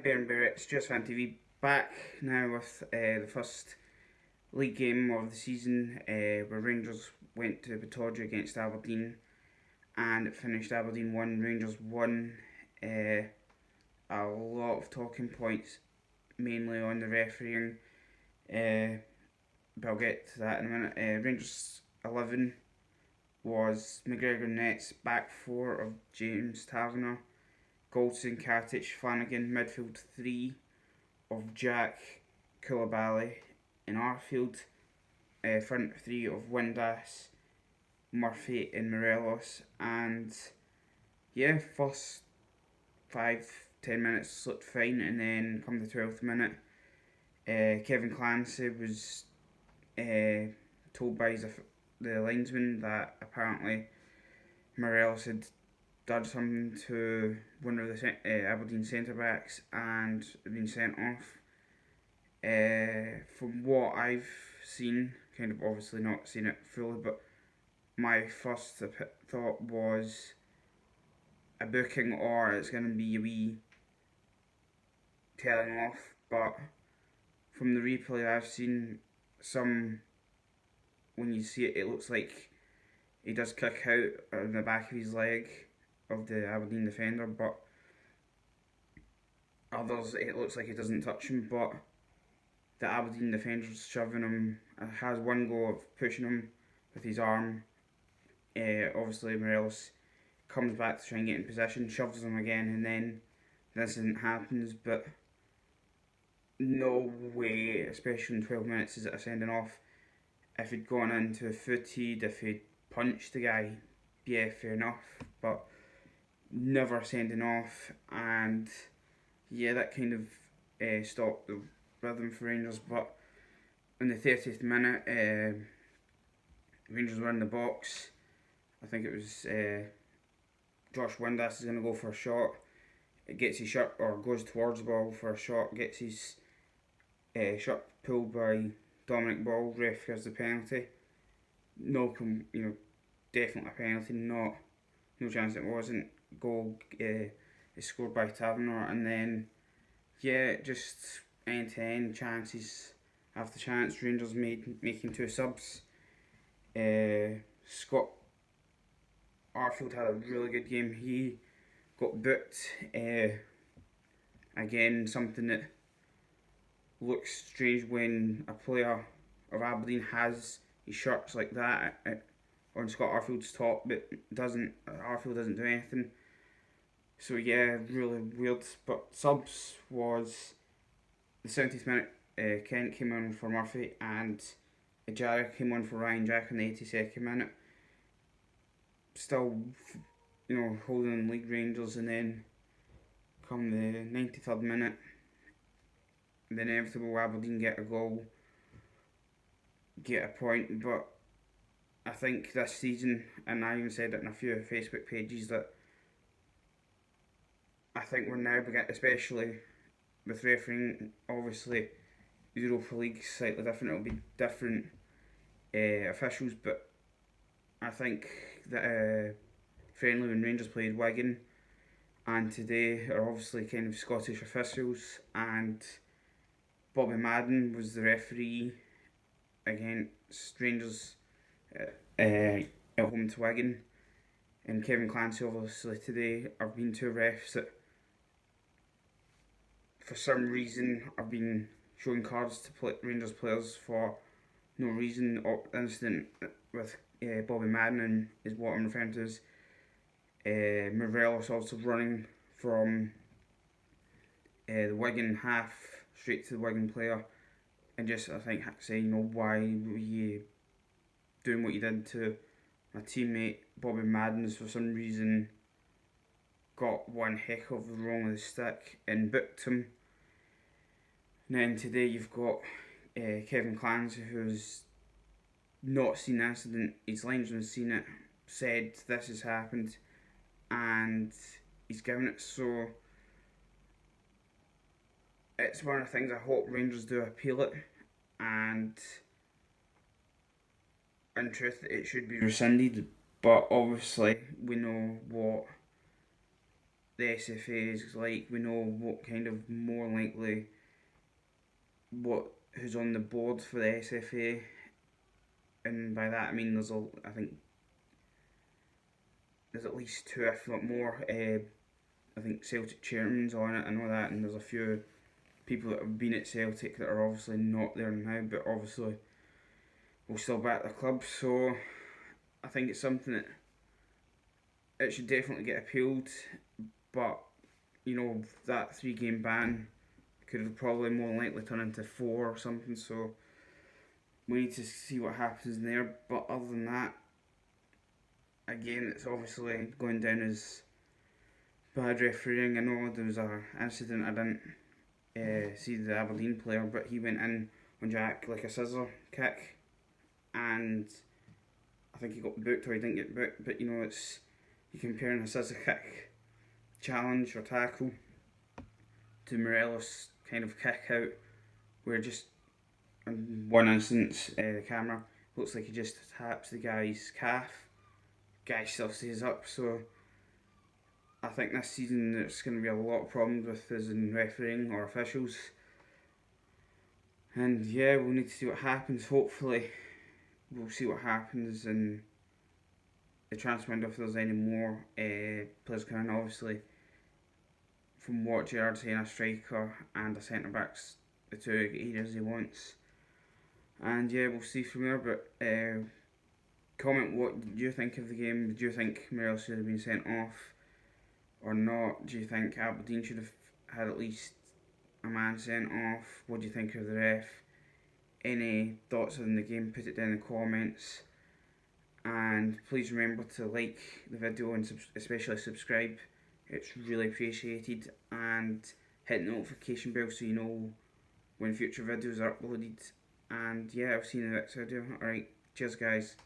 Baron Barrett's Just Fan TV back now with the first league game of the season where Rangers went to Pittodrie against Aberdeen and it finished Aberdeen 1, Rangers 1. A lot of talking points, mainly on the refereeing, but I'll get to that in a minute. Rangers 11 was McGregor Nets, back 4 of James Taverner, Goldson, Katic, Flanagan, midfield 3 of Jack, Koulibaly in Arfield, front 3 of Windass, Murphy and Morelos, and yeah, first 5-10 minutes looked fine, and then come the 12th minute, Kevin Clancy was told by the linesman that apparently Morelos had done something to one of the Aberdeen centre backs and been sent off. From what I've seen, kind of obviously not seen it fully, but my first thought was a booking or it's going to be a wee telling off. But from the replay I've seen, when you see it, it looks like he does kick out on the back of his leg of the Aberdeen defender, but others it looks like he doesn't touch him, but the Aberdeen defender's shoving him, has one go of pushing him with his arm. Obviously Morelos comes back to try and get in position, shoves him again, and then the incident happens, but no way, especially in 12 minutes, is it a sending off. If he'd gone into footed, if he'd punched the guy, yeah, fair enough, but never sending off, and yeah, that kind of stopped the rhythm for Rangers. But in the 30th minute, Rangers were in the box. I think it was Josh Windass is going to go for a shot. It gets his shot, or goes towards the ball for a shot, gets his shot pulled by Dominic Ball. Ref gives the penalty. Definitely a penalty. No chance it wasn't. Goal is scored by Taverner, and then just end to end, chances after chance. Rangers making 2 subs. Scott Arfield had a really good game. He got booked. Again, something that looks strange when a player of Aberdeen has his shirts like that on Scott Arfield's top, but Arfield doesn't do anything. So yeah, really weird. But subs was the 70th minute. Kent came on for Murphy and Ejara came on for Ryan Jack in the 82nd minute. Still, holding league Rangers, and then come the 93rd minute, the inevitable Aberdeen get a goal, get a point. But I think this season, and I even said it in a few Facebook pages, that I think we're now beginning, especially with refereeing, obviously Europa League slightly different, it'll be different officials, but I think that friendly when Rangers played Wigan and today are obviously kind of Scottish officials, and Bobby Madden was the referee against Rangers at home to Wigan, and Kevin Clancy obviously today have been 2 refs that for some reason have been showing cards to Rangers players for no reason. Incident with Bobby Madden is what I'm referring to as Morelos also running from the Wigan half straight to the Wigan player, and just I think saying, why were you doing what you did to my teammate. Bobby Madden's for some reason got one heck of a wrong with the stick and booked him. And then today you've got Kevin Clancy, who's not seen the incident. His linesman's seen it, said this has happened, and he's given it. So it's one of the things I hope Rangers do appeal it, and in truth it should be rescinded. But obviously we know what the SFA is like. We know what kind of more likely who's on the board for the SFA, and by that I mean I think there's at least two, if not more. I think Celtic chairman's on it. I know that, and there's a few people that have been at Celtic that are obviously not there now, but obviously will still back the club. So I think it's something that it should definitely get appealed, but you know that 3 game ban could have probably more likely turned into 4 or something. So we need to see what happens there. But other than that, again, it's obviously going down as bad refereeing. I know there was an incident. I didn't see the Aberdeen player, but he went in on Jack like a scissor kick, and I think he got booked or he didn't get booked. But you know, it's you comparing a scissor kick challenge or tackle to Morelos' kind of kick out, where just in one instance the camera looks like he just taps the guy's calf. Guy still stays up, so I think this season there's going to be a lot of problems with us in refereeing or officials. And yeah, we'll need to see what happens. Hopefully, we'll see what happens in the transfer window if there's any more players coming. Obviously, from what Gerard's saying, a striker and a centre back's the 2 areas he wants. And yeah, we'll see from there. But comment what did you think of the game? Did you think Morelos should have been sent off or not? Do you think Aberdeen should have had at least a man sent off? What do you think of the ref? Any thoughts on the game, put it down in the comments. And please remember to like the video and especially subscribe. It's really appreciated. And hit the notification bell so you know when future videos are uploaded. And yeah, I'll see you in the next video. Alright, cheers guys.